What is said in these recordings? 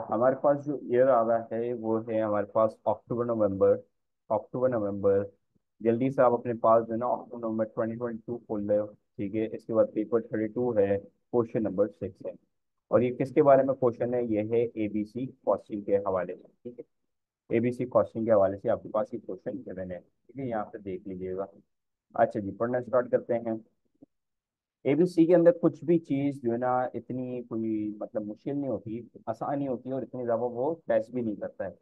हमारे पास जो ईयर आ रहा है वो है हमारे पास अक्टूबर नवंबर। अक्टूबर नवंबर। जल्दी से आप अपने पास जो है ना अक्टूबर नवंबर 2022 खोल रहे हो। ठीक है, इसके बाद पेपर 32 है, क्वेश्चन नंबर 6 है। और ये किसके बारे में क्वेश्चन है? ये है एबीसी कॉस्टिंग के हवाले से। ठीक है, एबीसी कॉस्टिंग के हवाले से आपके पास ये क्वेश्चन गिवन है। ठीक है, यहाँ पे देख लीजिएगा। अच्छा जी, पढ़ना स्टार्ट करते हैं। एबीसी के अंदर कुछ भी चीज जो है ना इतनी कोई मतलब मुश्किल नहीं होती, आसान नहीं होती, और इतनी ज्यादा वो टेस्ट भी नहीं करता है।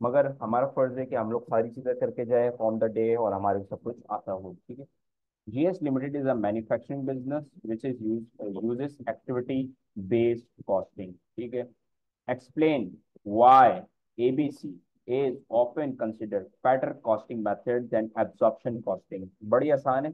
मगर हमारा फर्ज है कि हम लोग सारी चीजें करके जाए ऑन द डे और हमारे को सब कुछ आता हो। ठीक है। GS Limited is a manufacturing business which is uses activity based costing. ठीक है। Explain why ABC is often considered better costing method than absorption costing. बड़ी आसान है।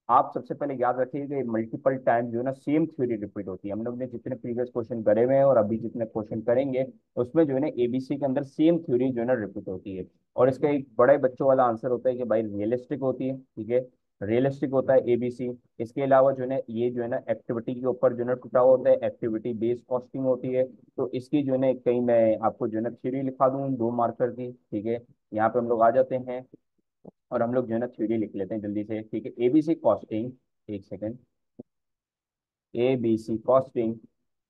आप सबसे पहले याद रखिएगा ये मल्टीपल टाइम जो है ना सेम थ्योरी रिपीट होती है। हम लोग ने जितने प्रीवियस क्वेश्चन करे हुए हैं और अभी जितने क्वेश्चन करेंगे उसमें जो है ना एबीसी के अंदर सेम थ्योरी जो है ना रिपीट होती है। और इसका एक बड़े बच्चों वाला आंसर होता है कि भाई रियलिस्टिक होती है। ठीक है, रियलिस्टिक होता है एबीसी। इसके अलावा जो है ना ये जो है ना एक्टिविटी के ऊपर जो है ना टूटा होता है, एक्टिविटी बेस्ड कॉस्टिंग होती है। तो इसकी जो है ना कहीं मैं आपको जो है ना थ्योरी लिखा दूं 2 मार्कर की। ठीक है, यहाँ पे हम लोग आ जाते हैं और हम लोग जो है ना थ्योरी लिख लेते हैं जल्दी से। ठीक है, एबीसी कॉस्टिंग, एक second. ABC costing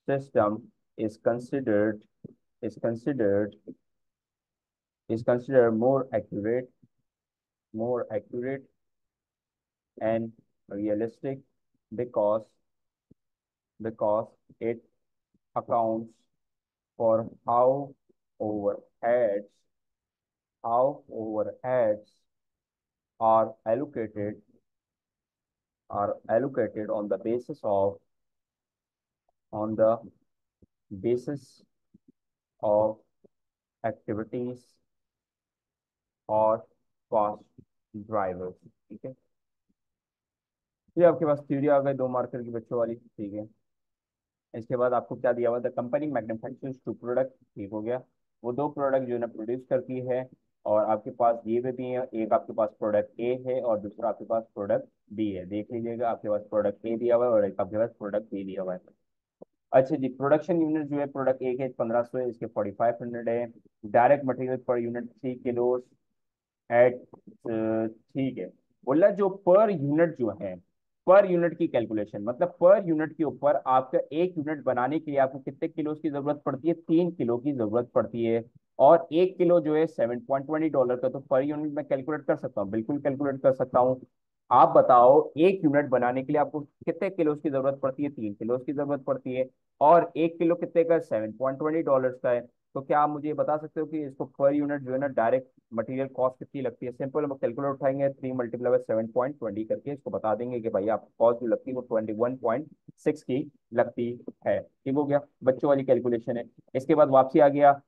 system is considered is considered is considered more accurate and realistic because because it accounts for overheads how overheads are allocated on the basis of activities और cost drivers. ठीक है, ये आपके पास theory आ गई 2 marker की बच्चों वाली। ठीक है, इसके बाद आपको क्या दिया हुआ था? Company manufactures 2 product. ठीक हो गया। वो 2 प्रोडक्ट जो है ना प्रोड्यूस करती है। और आपके पास ये भी है, एक आपके पास प्रोडक्ट ए है और दूसरा आपके पास प्रोडक्ट बी है। देख लीजिएगा, आपके पास प्रोडक्ट ए दिया हुआ है और एक आपके पास प्रोडक्ट बी दिया हुआ है। अच्छा जी, प्रोडक्शन यूनिट जो है प्रोडक्ट ए के 1500 है, इसके 4500 है। Direct material per unit 3 kilo at, ठीक है। बोला जो पर यूनिट जो है, पर यूनिट की कैलकुलेशन मतलब पर यूनिट के ऊपर आपका एक यूनिट बनाने के लिए आपको कितने किलो की जरूरत पड़ती है? 3 किलो की जरूरत पड़ती है। और 1 किलो जो है $7.20 का, तो पर यूनिट मैं कैलकुलेट कर सकता हूँ, बिल्कुल कैलकुलेट कर सकता हूँ। आप बताओ एक यूनिट बनाने के लिए आपको कितने किलो की जरूरत पड़ती है? 3 किलो की जरूरत पड़ती है। और 1 किलो कितने का? $7.20 का है। तो क्या आप मुझे ये बता सकते हो कि इसको पर यूनिट जो है ना डायरेक्ट मटेरियल कॉस्ट कितनी लगती है? सिंपल हम कैलकुलेटर उठाएंगे, 3 × 7.20 करके इसको बता देंगे कि भाई आपको कॉस्ट जो लगती है वो 21.6 की लगती है। ठीक हो गया, बच्चों वाली कैलकुलेशन है। इसके बाद वापसी आ गया।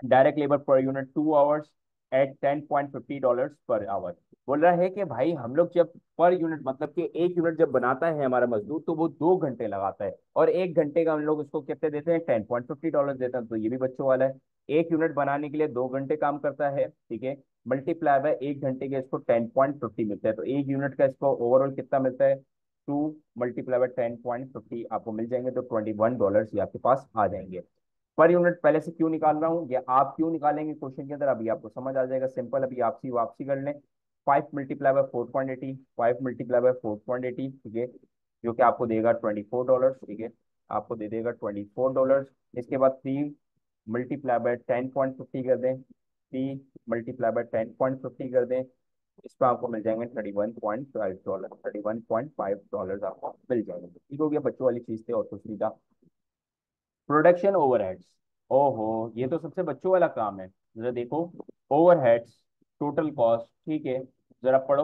Direct labour per unit 2 hours at $10.50 per our. बोल रहा है कि भाई हम लोग जब पर यूनिट मतलब कि एक यूनिट जब बनाता है हमारा मजदूर तो वो 2 घंटे लगाता है, और 1 घंटे का हम लोग उसको कितने देते हैं? $10.50 देते हैं। तो ये भी बच्चों वाला है। एक यूनिट बनाने के लिए 2 घंटे काम करता है। ठीक है, मल्टीप्लाई बाय 1 घंटे के इसको 10.50 मिलता है। तो एक यूनिट का इसको ओवरऑल कितना मिलता है? 2 × 10.50 आपको मिल जाएंगे, तो $21 ये आपके पास आ जाएंगे। पर यूनिट पहले से क्यों निकाल रहा हूँ, या आप क्यों निकालेंगे क्वेश्चन के अंदर, अभी आपको समझ आ जाएगा। सिंपल, अभी आपसी वापसी कर लें। 5 × 4.80, 5 × 4.80, ठीक है, जो कि आपको देगा $24। ठीक है, आपको दे देगा $24। इसके बाद 3 × 10.50 कर दें, 3 × 10.50 कर दें, इस पर आपको मिल जाएंगे $31.5। $31.5 आपको मिल जाएंगे। ठीक हो गया, बच्चों वाली चीज थे और कुछ नहीं था। प्रोडक्शन ओवरहेड्स, ओहो ये तो सबसे बच्चों वाला काम है। जरा देखो, ओवरहेड्स, टोटल कॉस्ट। ठीक है, जरा पढ़ो।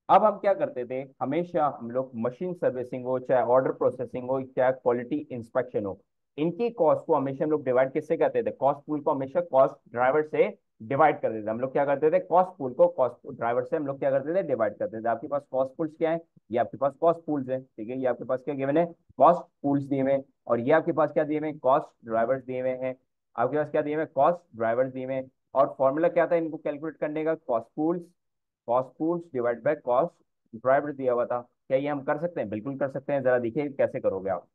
अब हम क्या करते थे, हमेशा हम लोग मशीन सर्विसिंग हो, चाहे ऑर्डर प्रोसेसिंग हो, चाहे क्वालिटी इंस्पेक्शन हो, इनकी कॉस्ट को हमेशा हम लोग डिवाइड किससे करते थे? कॉस्ट पूल को हमेशा कॉस्ट ड्राइवर से डिवाइड कर देते थे। हम लोग क्या करते थे? कॉस्ट पूल को कॉस्ट ड्राइवर से हम लोग क्या करते थे? डिवाइड करते थे। आपके पास कॉस्ट पूल्स क्या है? ये आपके पास कॉस्ट पूल्स है। ठीक है, ये आपके पास क्या गिवन है? कॉस्ट पूल्स दिए हुए हैं। और ये आपके पास क्या दिए हुए हैं? कॉस्ट ड्राइवर्स दिए हुए हैं। आपके पास क्या दिए हुए हैं? कॉस्ट ड्राइवर्स दिए हुए हैं। और फॉर्मूला क्या था इनको कैलकुलेट करने का? Cost pools divide by cost driver दिया हुआ था। क्या ये हम कर सकते हैं? बिल्कुल कर सकते हैं। जरा देखिए कैसे करोगे आप।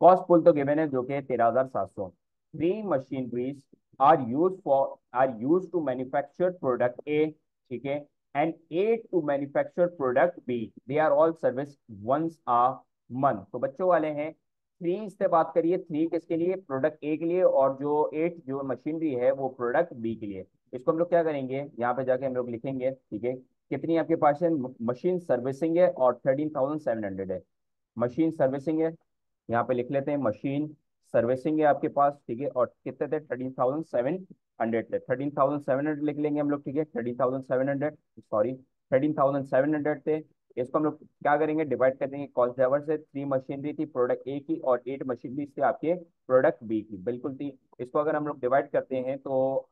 कॉस्ट पुल तो गिवन है जो कि 13,700। Three machineries are used to manufacture product A, ठीक है, and at to manufacture product B, they are all service once a month. तो बच्चों वाले हैं, थ्री से बात करिए, थ्री किसके लिए, प्रोडक्ट ए के लिए, और जो एट जो मशीनरी है वो प्रोडक्ट बी के लिए। इसको हम लोग क्या करेंगे, यहाँ पे जाके हम लोग लिखेंगे, ठीक है, कितनी आपके पास है, मशीन सर्विसिंग है और 13,700 है, मशीन सर्विसिंग है, यहाँ पे लिख लेते हैं मशीन सर्विसिंग है आपके पास, ठीक है, और कितने थे, 13,700 थे, 13,700 लिख लेंगे हम लोग, ठीक है, 13,700, सॉरी 13,700 थे। इसको हम लोग क्या करेंगे, डिवाइड कर देंगे कॉस्ट ड्राइवर से, थ्री मशीनरी थी प्रोडक्ट ए की और एट मशीनरी थी आपके प्रोडक्ट बी की, बिल्कुल थी। इसको अगर हम लोग डिवाइड करते हैं तो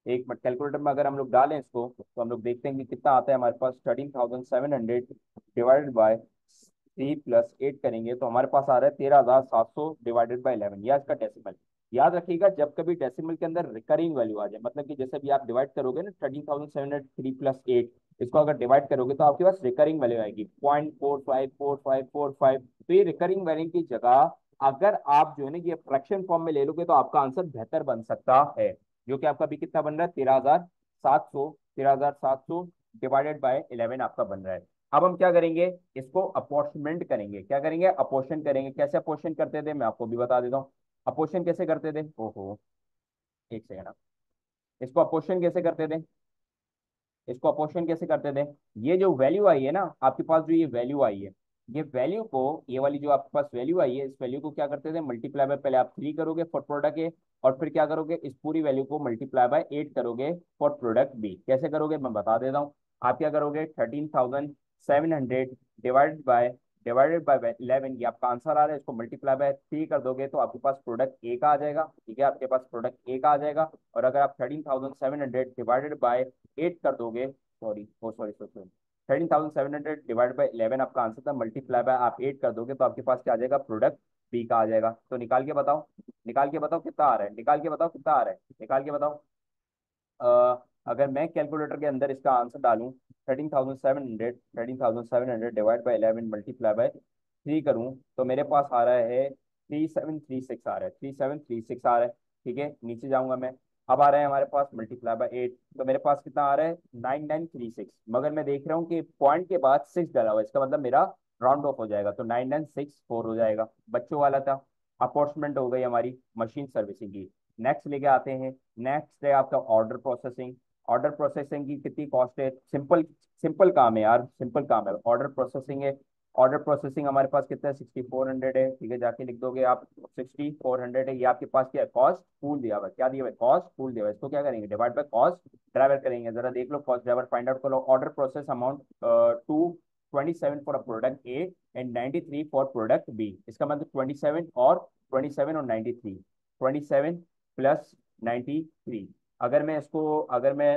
एक मिनट, कैलकुलेटर में अगर हम लोग डालें इसको तो हम लोग देखते हैं कि कितना आता है हमारे पास, 13,700 divided by three plus eight करेंगे तो हमारे पास आ रहा है 13,700 डिवाइडेड बाय 11, या इसका डेसिमल। याद रखिएगा जब कभी डेसिमल के अंदर रिकरिंग वैल्यू आ जाए, मतलब कि जैसे भी आप डिवाइड करोगे ना 13,700 थ्री प्लस एट, इसको अगर डिवाइड करोगे तो आपके पास रिकरिंग वैल्यू आएगी 0.454545। तो ये रिकरिंग वैल्यू की जगह अगर आप जो है ना ये फ्रैक्शन फॉर्म में ले लोगे तो आपका आंसर बेहतर बन सकता है, जो कि आपका भी कितना बन रहा है, 13,700, 13,700 डिवाइडेड बाय 11 आपका बन रहा है। अब हम क्या करेंगे, इसको अपोर्शनमेंट करेंगे, क्या करेंगे, अपोर्शन करेंगे। कैसे अपोर्शन करते थे मैं आपको भी बता देता हूँ, अपोर्शन कैसे करते थे, ओहो एक सेकंड, इसको अपोर्शन कैसे करते थे, इसको अपोर्शन कैसे करते थे, ये जो वैल्यू आई है ना आपके पास, जो ये वैल्यू आई है, ये वैल्यू को, ये वाली जो आपके पास वैल्यू आई है, इस वैल्यू को क्या करते थे, मल्टीप्लाई बाय, पहले आप थ्री करोगे फॉर प्रोडक्ट ए, और फिर क्या करोगे, इस पूरी वैल्यू को मल्टीप्लाई बाय एट करोगे फॉर प्रोडक्ट बी। कैसे करोगे मैं बता देता हूँ, आप क्या करोगे, 13,700 डिवाइडेड बाय 11, ये आपका आंसर आ रहा है, इसको मल्टीप्लाई बाय थ्री कर दोगे तो आपके पास प्रोडक्ट ए का आ जाएगा, ठीक है, आपके पास प्रोडक्ट ए का आ जाएगा। और अगर आप 13,700 डिवाइडेड बाय एट कर दोगे, sorry oh sorry sorry 13,700 divide by 11 आपका आंसर था, मल्टीप्लाई बाय आप एट कर दोगे तो आपके पास क्या आ जाएगा, प्रोडक्ट बी का आ जाएगा। तो निकाल के बताओ, निकाल के बताओ कितना आ रहा है, निकाल के बताओ कितना आ रहा है, निकाल के बताओ। अगर मैं कैलकुलेटर के अंदर इसका आंसर डालूं, 13,700 divide by 11 multiply by three करूं तो मेरे पास आ रहा है 3736 आ रहा है, 3736 आ रहा है, ठीक है, नीचे जाऊंगा मैं, अब आ रहा है हमारे पास मल्टीप्लाई बाय एट, तो मेरे पास कितना आ रहा है 9936, मगर मैं देख रहा हूँ कि पॉइंट के बाद सिक्स डला हुआ है, इसका मतलब मेरा राउंड ऑफ हो जाएगा, तो 9964 हो जाएगा, बच्चों वाला था। अपॉर्चमेंट हो गई हमारी मशीन सर्विसिंग की। नेक्स्ट लेके आते हैं, नेक्स्ट है आपका ऑर्डर प्रोसेसिंग। ऑर्डर प्रोसेसिंग की कितनी कॉस्ट है, सिंपल सिंपल काम है यार, सिंपल काम है, ऑर्डर प्रोसेसिंग है। ऑर्डर प्रोसेसिंग हमारे पास कितना है, 6400 है, ठीक है, जाके लिख दोगे आप, 6400 है, ये आपके पास क्या है, कॉस्ट पूल दिया हुआ है, क्या दिया हुआ है, कॉस्ट पूल दिया हुआ है, इसको क्या करेंगे, डिवाइड बाय कॉस्ट ड्राइवर करेंगे, जरा देख लो कॉस्ट ड्राइवर फाइंड आउट करो। Order process amount to 27 for product A and 93 for product B, इसका मतलब 27 और 27 और 93, 27 प्लस 93। अगर मैं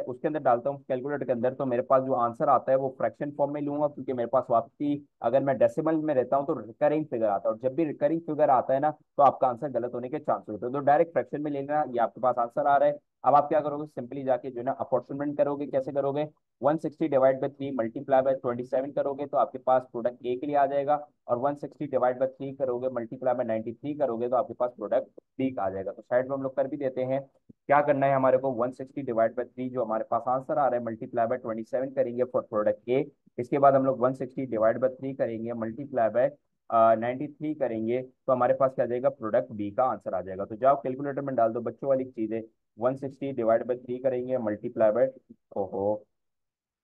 उसके अंदर डालता हूँ कैलकुलेटर के अंदर तो मेरे पास जो आंसर आता है वो फ्रैक्शन फॉर्म में लूंगा, क्योंकि मेरे पास वापसी, अगर मैं डेसिमल में रहता हूँ तो रिकरिंग फिगर आता है, और जब भी रिकरिंग फिगर आता है ना तो आपका आंसर गलत होने के चांस होते हैं, तो डायरेक्ट फ्रैक्शन में लेना, ये आपके पास आंसर आ रहा है। अब आप क्या करोगे, सिंपली जाके जो है ना अपॉर्चुनमेंट करोगे, कैसे करोगे, 160 divide by three multiply by 27 करोगे तो आपके पास प्रोडक्ट ए के लिए आ जाएगा, और 160 डिवाइड बाय थ्री करोगे मल्टीप्लाई बाय 93 करोगे तो आपके पास प्रोडक्ट बी का आ जाएगा। तो साइड में हम लोग कर भी देते हैं, क्या करना है हमारे को, 160 डिवाइड बाय थ्री जो हमारे पास आंसर आ रहा है मल्टीप्लाई बाय 27 करेंगे फॉर प्रोडक्ट ए, इसके बाद हम लोग 160 डिवाइड बाय थ्री करेंगे मल्टीप्लाई बाय 93 करेंगे तो हमारे पास क्या आ जाएगा, प्रोडक्ट बी का आंसर आ जाएगा। तो जाओ कैलकुलेटर में डाल दो, बच्चों वाली चीज है, 160 डिवाइड बाय थ्री करेंगे मल्टीप्लाई बाय, ओहो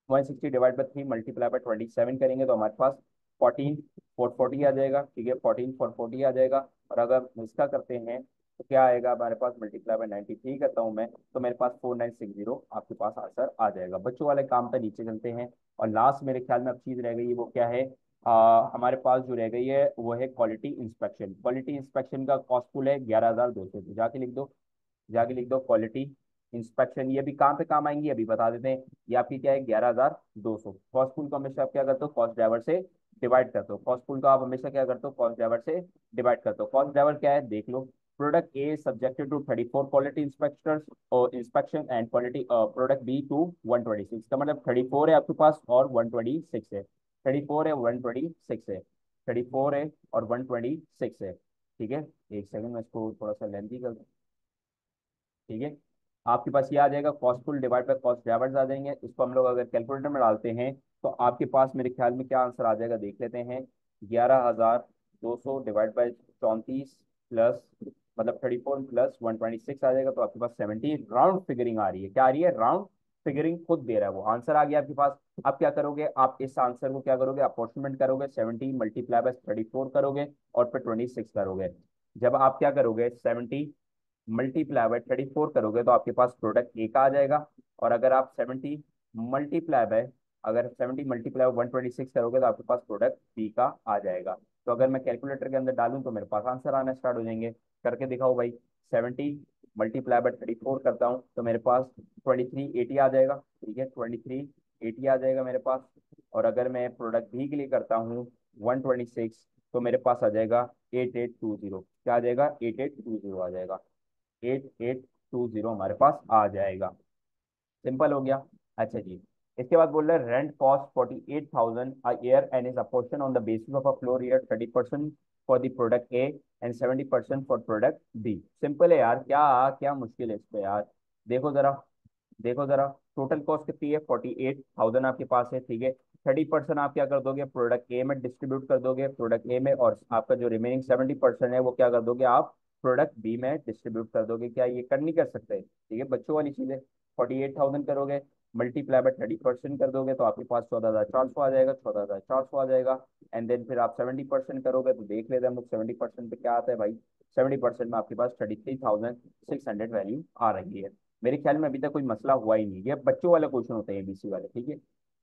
160 divide by three multiply by 27 करेंगे तो हमारे पास 14 440 आ जाएगा, ठीक है, 14 440 आ जाएगा। और अगर इसका करते हैं तो क्या आएगा हमारे पास, मल्टीप्लाई बाय 93 करता हूँ मैं तो मेरे पास 4960 आपके पास आंसर आ जाएगा। बच्चों वाले काम पर नीचे चलते हैं, और लास्ट मेरे ख्याल में अब चीज रह गई है वो क्या है, हमारे पास जो रह गई है वो है क्वालिटी इंस्पेक्शन। क्वालिटी इंस्पेक्शन का कॉस्टफुल है 11,200, तो जाके लिख दो, जाके लिख दो क्वालिटी इंस्पेक्शन। ये भी कहाँ पे काम आएंगी अभी बता देते हैं, ये आपकी क्या है 11,200। कॉस्टफुल को हमेशा आप क्या करते हो, कॉस्ट ड्राइवर से डिवाइड करते हो, कॉस्टफुल का आप हमेशा क्या करते हो, कॉस्ट ड्राइवर से डिवाइड करते हो। कॉस्ट ड्राइवर क्या है देख लो, product A subjected to 34 quality inspectors और inspection and quality, product B to 126, का मतलब 34 है आपके पास और 126 है, 34 है 126 है, 34 है और 126 है, ठीक है। एक सेकंड में इसको थोड़ा सा लेंथी कर दूं। ठीक है। आपके पास ये आ जाएगा, costful divide by cost drivers आ जाएंगे। इसको हम लोग अगर कैलकुलेटर में डालते हैं तो आपके पास मेरे ख्याल में क्या आंसर आ जाएगा देख लेते हैं। 11,200 डिवाइड बाई 34 प्लस, मतलब 34 प्लस 126 आ जाएगा। तो आपके पास 70 राउंड फिगरिंग आ रही है। क्या आ रही है? राउंड फिगरिंग खुद दे रहा है वो, आंसर आ गया आपके पास। आप क्या करोगे, आप इस आंसर को क्या करोगे, अप्रोक्सीमेट करोगे, 70 मल्टीप्लाई बाय 34 करोगे और फिर 26 करोगे। जब आप क्या करोगे, 70 मल्टीप्लाई बाय 34 करोगे तो आपके पास प्रोडक्ट ए का आ जाएगा। और अगर आप 70 मल्टीप्लाई बाय, अगर 70 मल्टीप्लाई 126 करोगे तो आपके पास प्रोडक्ट बी का आ जाएगा। तो अगर मैं कैलकुलेटर के अंदर डालूं तो मेरे पास आंसर आना स्टार्ट हो जाएंगे। करके दिखाओ भाई। 70 मल्टीप्लाई बाय 34 करता हूँ तो मेरे पास 2380 आ जाएगा। ठीक है, 2380 आ जाएगा मेरे पास। और अगर मैं प्रोडक्ट बी के लिए करता हूँ 126, तो मेरे पास आ जाएगा 8820। क्या आ जाएगा? 8820 आ जाएगा। 8820 हमारे पास आ जाएगा। सिंपल हो गया। अच्छा जी, इसके बाद बोल रहे हैं rent cost 48,000 a year and is apportion on the basis of a floor area 30% for the product A and 70% for product B. Simple है यार, क्या क्या मुश्किल है इस पे यार। देखो जरा, देखो जरा, टोटल कॉस्ट कितनी है? 48,000 आपके पास है। ठीक है, 30% आप क्या कर दोगे, प्रोडक्ट ए में डिस्ट्रीब्यूट कर दोगे, प्रोडक्ट ए में, और आपका जो रिमेनिंग 70% है वो क्या कर दोगे आप, प्रोडक्ट बी में डिस्ट्रीब्यूट कर दोगे। क्या ये कर नहीं कर सकते? ठीक है, बच्चों वाली चीज है। 48,000 करोगे, मल्टीप्लाई बाय 30% कर दोगे तो आपके पास 14,400 आ जाएगा, 14,400 आ जाएगा। एंड देन फिर आप 70% करोगे तो देख लेते हैं हम लोग 70% पे क्या आता है भाई। 70% में आपके पास 33,600 वैल्यू आ रही है। मेरे ख्याल में अभी तक कोई मसला हुआ ही नहीं। ये बच्चों वाले क्वेश्चन होते हैं, एबीसी वाले। ठीक है,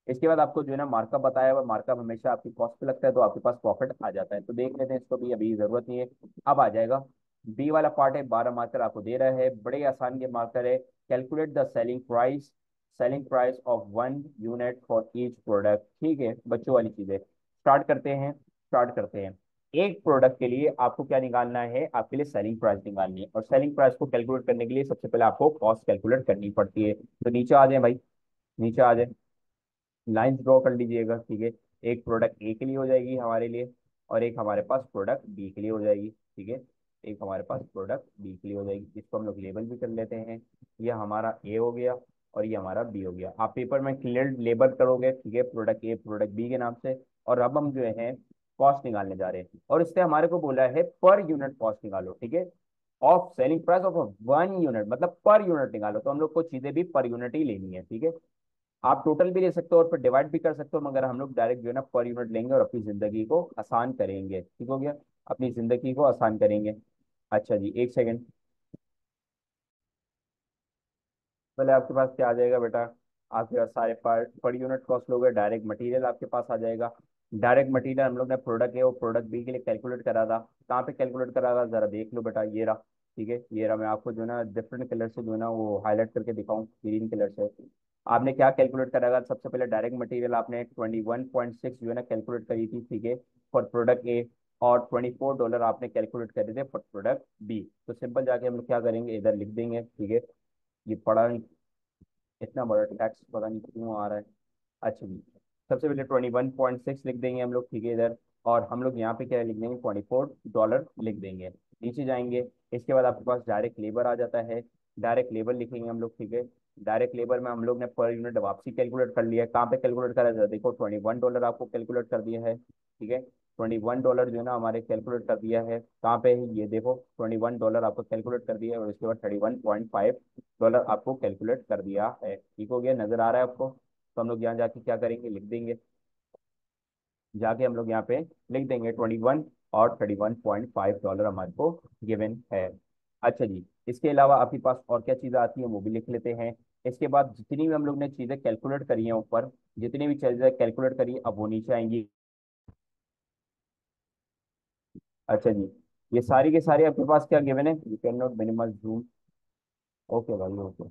इसके बाद आपको जो है ना मार्कअप बताया हुआ, मार्कअप हमेशा आपकी कॉस्ट पे लगता है तो आपके पास प्रॉफिट आ जाता है। तो देख लेते हैं इसको भी, अभी जरूरत नहीं है। अब आ जाएगा बी वाला पार्ट है। 12 मार्कर आपको दे रहा है, बड़े आसान के मार्कर है। Calculate the selling price of one unit for each product. ठीक है, बच्चों वाली चीजें। स्टार्ट करते हैं। एक प्रोडक्ट के लिए आपको क्या निकालना है, आपके लिए सेलिंग प्राइस निकालनी है। और सेलिंग प्राइस को कैलकुलेट करने के लिए सबसे पहले आपको कॉस्ट कैलकुलेट करनी पड़ती है। तो नीचे आ जाए भाई, नीचे आ जाए, लाइंस ड्रॉ कर लीजिएगा। ठीक है, एक प्रोडक्ट ए के लिए हो जाएगी हमारे लिए, और एक हमारे पास प्रोडक्ट बी के लिए हो जाएगी। ठीक है, एक हमारे पास प्रोडक्ट बी के लिए हो जाएगी। इसको हम लोग लेबल भी कर लेते हैं। ये हमारा ए हो गया और ये हमारा बी हो गया। आप पेपर में क्लियर लेबल करोगे। ठीक है, प्रोडक्ट ए प्रोडक्ट बी के नाम से। और अब हम जो है कॉस्ट निकालने जा रहे हैं, और इससे हमारे को बोला है पर यूनिट कॉस्ट निकालो। ठीक है, of selling price of one unit, मतलब पर यूनिट निकालो। तो हम लोग को चीजें भी पर यूनिट ही लेनी है। ठीक है, आप टोटल भी ले सकते हो और फिर डिवाइड भी कर सकते हो, मगर हम लोग डायरेक्ट जो है ना पर यूनिट लेंगे और अपनी जिंदगी को आसान करेंगे। ठीक हो गया, अपनी जिंदगी को आसान करेंगे। अच्छा जी, एक सेकेंड। पहले आपके पास क्या आ जाएगा बेटा, आपके पास सारे पार्ट पर यूनिट कॉस्ट लोगे। डायरेक्ट मटेरियल आपके पास आ जाएगा। डायरेक्ट मटेरियल हम लोग ने प्रोडक्ट है वो प्रोडक्ट बी के लिए कैलकुलेट करा था। कहाँ पे कैलकुलेट करा था जरा देख लो बेटा, ये रहा। ठीक है, ये रहा। मैं आपको जो है ना डिफरेंट कलर से जो है ना वो हाईलाइट करके दिखाऊं, ग्रीन कलर से। आपने क्या कैलकुलेट करा था, सबसे पहले डायरेक्ट मटेरियल आपने 21.6 जो है ना कैलकुलेट करी थी। ठीक है, फॉर प्रोडक्ट ए। और $24 आपने कैलकुलेट करे थे फॉर प्रोडक्ट बी। तो सिंपल जाके हम लोग क्या करेंगे, इधर लिख देंगे। ठीक है, ये पढ़ा नहीं, इतना बड़ा टैक्स पता नहीं क्यों आ रहा है। अच्छा जी, सबसे पहले 21.6 लिख देंगे हम लोग। ठीक है, इधर। और हम लोग यहाँ पे क्या लिख देंगे, $24 लिख देंगे। नीचे जाएंगे, इसके बाद आपके पास डायरेक्ट लेबर आ जाता है। डायरेक्ट लेबर लिखेंगे हम लोग। ठीक है, डायरेक्ट लेबर में हम लोग ने पर यूनिट वापसी कैलकुलेट कर लिया है। कहाँ पे कैलकुलेट करा था, देखो $21 आपको कैलकुलेट कर दिया है। ठीक है, $21 जो है ना हमारे कैलकुलेट कर दिया है। कहाँ पे है ये देखो, $21 आपको कैलकुलेट कर दिया है, और उसके बाद $31.5 आपको कैलकुलेट कर दिया है। ठीक हो गया, नजर आ रहा है आपको? तो हम लोग यहाँ जाके क्या करेंगे, लिख देंगे। जाके हम लोग यहाँ पे लिख देंगे 21 और $31.5 हमारे को गिवन है। अच्छा जी, इसके अलावा आपके पास और क्या चीज़ें आती हैं वो भी लिख लेते हैं। इसके बाद जितनी भी हम लोग ने चीज़ें कैलकुलेट करी हैं ऊपर, जितनी भी चीज़ें कैलकुलेट करी अब वो नीचे आएंगी। अच्छा जी, ये सारी के सारी आपके पास क्या गिवन है, you can not minimum zoom. Okay भाई, ओके।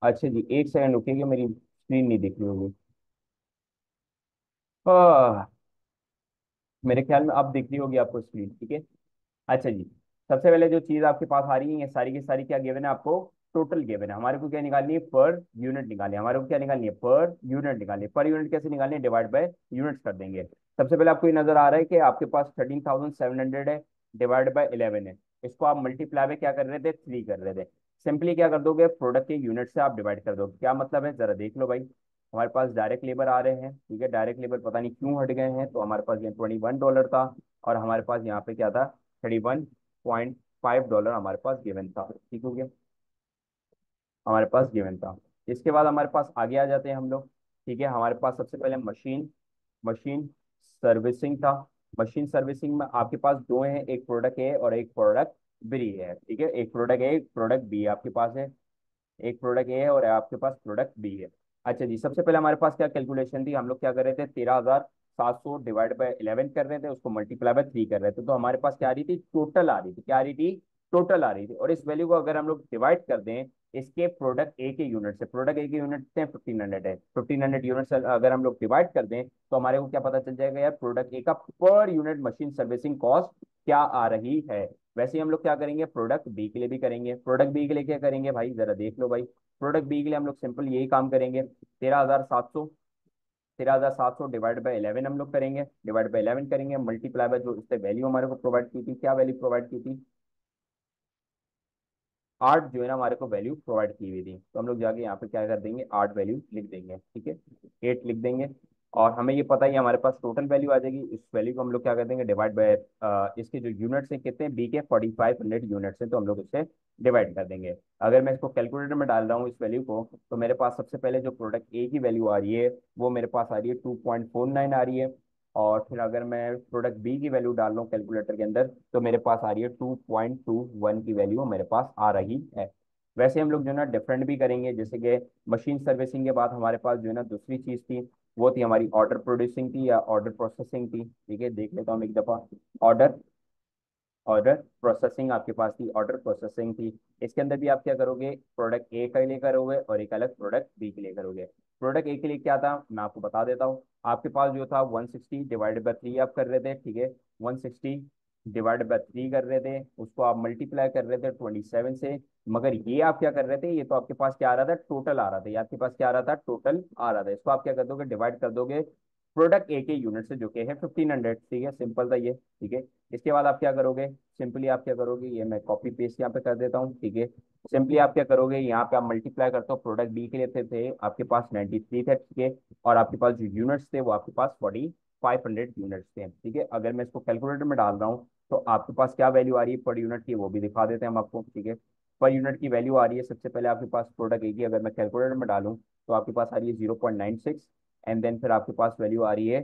अच्छा जी, एक सेकंड रुकिएगा, मेरी स्क्रीन नहीं दिख रही होगी। आह, मेरे ख्याल में अब दिख रही होगी आपको स्क्रीन। ठीक है। अच्छा जी, सबसे पहले जो चीज आपके पास आ रही है ये सारी की सारी क्या गिवन है आपको, टोटल गिवन है। हमारे को क्या निकालनी है, पर यूनिट निकालनी है। हमारे को क्या निकालनी है, पर यूनिट निकालनी है। पर यूनिट कैसे निकालनी है, डिवाइड बाय यूनिट्स कर देंगे। सबसे पहले आपको ये नजर आ रहा है कि आपके पास 13,700 है, डिवाइड बाय 11 है। इसको आप मल्टीप्लाई में क्या कर रहे थे, 3 कर रहे थे। सिंपली क्या कर दोगे, प्रोडक्ट के यूनिट से आप डिवाइड कर दोगे। क्या मतलब है जरा देख लो भाई। हमारे पास डायरेक्ट लेबर आ रहे हैं, ठीक है, डायरेक्ट लेबर पता नहीं क्यों हट गए हैं, तो हमारे पास ये $21 था, और हमारे पास यहाँ पे क्या था, $31.5 हमारे पास गिवन था, ठीक हो गया, हमारे पास गिवन था। इसके बाद हमारे पास आगे आ जाते हैं हम लोग, ठीक है। हमारे पास सबसे पहले मशीन मशीन सर्विसिंग था। मशीन सर्विसिंग में आपके पास दो हैं, एक प्रोडक्ट ए और एक प्रोडक्ट बी है, ठीक है, एक प्रोडक्ट ए एक प्रोडक्ट बी आपके पास है, एक प्रोडक्ट ए है और आपके पास प्रोडक्ट बी है। अच्छा जी, सबसे पहले हमारे पास क्या कैलकुलेशन थी, हम लोग क्या कर रहे थे, 13,700 डिवाइड बाय 11 कर रहे थे, उसको मल्टीप्लाई बाय 3 कर रहे थे, तो हमारे पास क्या आ रही थी, टोटल आ रही थी, क्या आ रही थी, टोटल आ रही थी। और इस वैल्यू को अगर हम लोग डिवाइड कर दें इसके प्रोडक्ट ए के यूनिट से, प्रोडक्ट ए के यूनिट से 1500 है, 1500 यूनिट से अगर हम लोग डिवाइड कर दें तो हमारे को क्या पता चल जाएगा यार, प्रोडक्ट ए का per unit machine servicing cost क्या आ रही है। वैसे ही हम लोग क्या करेंगे, प्रोडक्ट बी के लिए भी करेंगे। प्रोडक्ट बी के लिए क्या करेंगे भाई, जरा देख लो भाई। प्रोडक्ट बी के लिए हम लोग सिंपल यही काम करेंगे, 13,700 डिवाइड बाई 11 हम लोग करेंगे, डिवाइड बाई 11 करेंगे, मल्टीप्लाई बाय जो इससे वैल्यू हमारे को प्रोवाइड की थी, क्या वैल्यू प्रोवाइड की थी, 8 जो है ना हमारे को वैल्यू प्रोवाइड की हुई थी, तो हम लोग जाके यहाँ पे क्या कर देंगे, 8 वैल्यू लिख देंगे, ठीक है, 8 लिख देंगे। और हमें ये पता ही है हमारे पास टोटल वैल्यू आ जाएगी, इस वैल्यू को हम लोग क्या कर देंगे, डिवाइड बाय इसके जो यूनिट्स हैं कितने, बी के 4500 यूनिट्स हैं, तो हम लोग इससे डिवाइड कर देंगे। अगर मैं इसको कैलकुलेटर में डाल रहा हूँ इस वैल्यू को, तो मेरे पास सबसे पहले जो प्रोडक्ट ए की वैल्यू आ रही है वो मेरे पास आ रही है 2.49 आ रही है। और फिर अगर मैं प्रोडक्ट बी की वैल्यू डाल रहा हूँ कैलकुलेटर के अंदर, तो मेरे पास आ रही है 2.21 की वैल्यू मेरे पास आ रही है। वैसे हम लोग जो है ना डिफरेंट भी करेंगे, जैसे कि मशीन सर्विसिंग के बाद हमारे पास जो है ना दूसरी चीज थी, वो थी हमारी ऑर्डर प्रोड्यूसिंग थी या ऑर्डर प्रोसेसिंग थी, ठीक है, देख लेता हूँ एक दफा। ऑर्डर ऑर्डर प्रोसेसिंग आपके पास थी, ऑर्डर प्रोसेसिंग थी। इसके अंदर भी आप क्या करोगे, प्रोडक्ट ए के लिए करोगे और एक अलग प्रोडक्ट बी के लिए करोगे। प्रोडक्ट ए के लिए क्या था मैं आपको बता देता हूँ। आपके पास जो था 160 डिवाइडेड बाई 3 आप कर रहे थे, ठीक है, 160 डिवाइडेड बाई 3 कर रहे थे, उसको आप मल्टीप्लाई कर रहे थे 27 से। मगर ये आप क्या कर रहे थे, ये तो आपके पास क्या आ रहा था, टोटल आ रहा था, ये आपके पास क्या आ रहा था, टोटल आ रहा था। इसको आप क्या कर दोगे, डिवाइड कर दोगे प्रोडक्ट ए के यूनिट से जो कि है 1500, ठीक है, सिंपल था ये, ठीक है। इसके बाद आप क्या करोगे, सिंपली आप क्या करोगे, ये मैं कॉपी पेस्ट यहाँ पे कर देता हूँ, ठीक है। सिंपली आप क्या करोगे, यहाँ पे आप मल्टीप्लाई करते हो, प्रोडक्ट बी के लिए थे आपके पास 93 थे, ठीक है, और आपके पास जो यूनिट्स थे वो आपके पास 4500 यूनिट्स थे, ठीक है। अगर मैं इसको कैलकुलेटर में डाल रहा हूँ तो आपके पास क्या वैल्यू आ रही है पर यूनिट की, वो भी दिखा देते हैं हम आपको, ठीक है। पर यूनिट की वैल्यू आ रही है, सबसे पहले आपके पास प्रोडक्ट ए की अगर मैं कैलकुलेटर में डालूँ तो आपके पास आ रही है 0.96, एंड देन फिर आपके पास वैल्यू आ रही है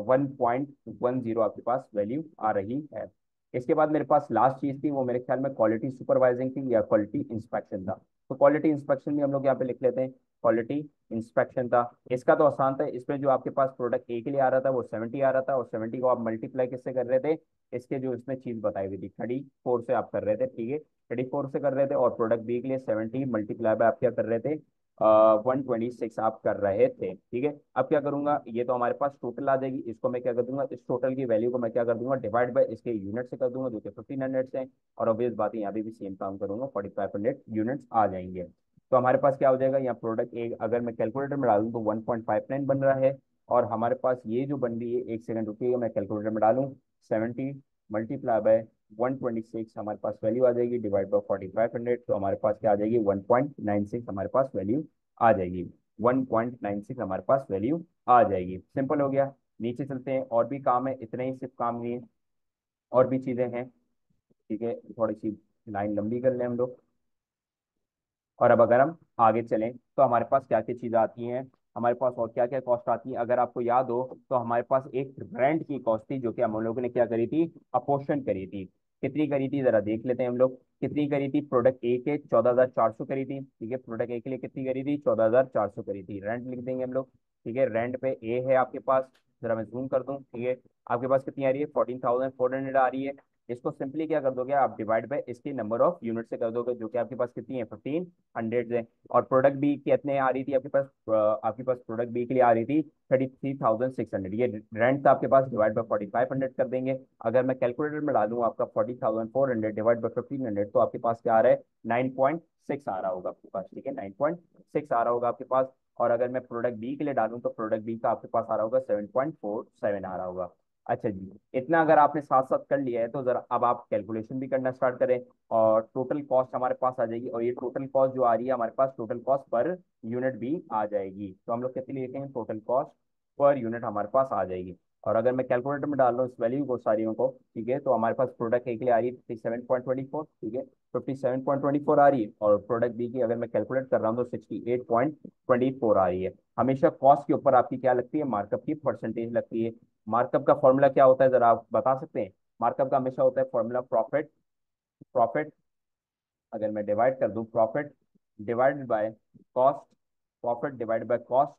1.10 आपके पास वैल्यू आ रही है। इसके बाद मेरे पास लास्ट चीज थी, वो मेरे ख्याल में क्वालिटी सुपरवाइजिंग थी या क्वालिटी इंस्पेक्शन था। तो क्वालिटी इंस्पेक्शन भी हम लोग यहाँ पे लिख लेते हैं, क्वालिटी इंस्पेक्शन था। इसका तो आसान था, इसमें जो आपके पास प्रोडक्ट ए के लिए आ रहा था वो 70 आ रहा था, और 70 को आप मल्टीप्लाई किससे कर रहे थे, इसके जो इसमें चीज बताई हुई थी 34 से आप कर रहे थे, ठीक है, 34 से कर रहे थे। और प्रोडक्ट बी के लिए 70 मल्टीप्लाई बाय आप क्या कर रहे थे, 126 आप कर रहे थे, ठीक है। अब क्या करूंगा, ये तो हमारे पास टोटल आ जाएगी, इसको मैं क्या कर दूंगा, इस टोटल की वैल्यू को मैं क्या कर दूंगा, डिवाइड बाय इसके यूनिट से कर दूंगा जो कि 1500 से। और ऑब्वियस बात है यहाँ पे भी सेम काम करूंगा, 4500 यूनिट्स आ जाएंगे। तो हमारे पास क्या हो जाएगा, यहाँ प्रोडक्ट एक अगर मैं कैलकुलेटर में डालूँ तो 1.59 बन रहा है। और हमारे पास ये जो बन रही है, एक सेकंड रुकिएगा, मैं कैलकुलेटर में डालूँ, 70 मल्टीप्लाई बाय 126 हमारे पास वैल्यू आ जाएगी, डिवाइड बाय 4500, तो हमारे पास क्या आ जाएगी, 1.96 हमारे पास वैल्यू आ जाएगी, 1.96 हमारे पास वैल्यू आ जाएगी। सिंपल हो गया। नीचे चलते हैं, और भी काम है, इतने ही सिर्फ काम नहीं है, और भी चीजें हैं, ठीक है, थोड़ी सी लाइन लंबी कर लें हम लोग। और अब अगर हम आगे चलें तो हमारे पास क्या क्या चीज़ें आती हैं, हमारे पास और क्या क्या कॉस्ट आती है, अगर आपको याद हो तो हमारे पास एक रेंट की कॉस्ट थी जो कि हम लोगों ने क्या करी थी, अपोर्शन करी थी। कितनी करी थी जरा देख लेते हैं हम लोग, कितनी करी थी, प्रोडक्ट ए के 14,400 करी थी, ठीक है, प्रोडक्ट ए के लिए कितनी करी थी, 14,400 करी थी। रेंट लिख देंगे हम लोग, ठीक है, रेंट पे ए है आपके पास, जरा मैं जूम कर दूं, ठीक है, आपके पास कितनी आ रही है, 14,400 आ रही है। इसको सिंपली क्या कर दोगे आप, डिवाइड बाय इसकी नंबर ऑफ यूनिट से कर दोगे जो कि आपके पास कितनी है, 1500 है। और प्रोडक्ट बी कितने आ रही थी आपके पास, आपके पास प्रोडक्ट बी के लिए आ रही थी 33,600, ये रेंट था आपके पास, डिवाइड बाय 4500 कर देंगे। अगर मैं कैलकुलेटर में डालूँ आपका 40,400 डिवाइड बाय 1500, तो आपके पास क्या आ रहा है, 9.6 आ रहा होगा आपके पास, ठीक है, 9.6 आ रहा होगा आपके पास। और अगर मैं प्रोडक्ट बी के लिए डालूँ तो प्रोडक्ट बी का आपके पास आ रहा होगा 7.47 आ रहा होगा। अच्छा जी, इतना अगर आपने साथ साथ कर लिया है तो जरा अब आप कैलकुलेशन भी करना स्टार्ट करें। और टोटल कॉस्ट हमारे पास आ जाएगी, और ये टोटल कॉस्ट जो आ रही है हमारे पास, टोटल कॉस्ट पर यूनिट भी आ जाएगी। तो हम लोग कितनी लिखेंगे, टोटल कॉस्ट पर यूनिट हमारे पास आ जाएगी। और अगर मैं कैलकुलेटर में डाल रहा हूँ इस वैल्यू को सारियों को, ठीक है, तो हमारे पास प्रोडक्ट ए के लिए आ रही है 57.24, ठीक है, 57.24 आ रही है। और प्रोडक्ट बी की अगर मैं कैलकुलेट कर रहा हूँ तो 68.24 आ रही है। हमेशा कॉस्ट के ऊपर आपकी क्या लगती है, मार्कअप की परसेंटेज लगती है। मार्कअप का फॉर्मूला क्या होता है, जरा आप बता सकते हैं। मार्कअप का हमेशा होता है फॉर्मूला प्रॉफिट, प्रॉफिट अगर मैं डिवाइड कर दूं, profit divided by cost, profit divide by cost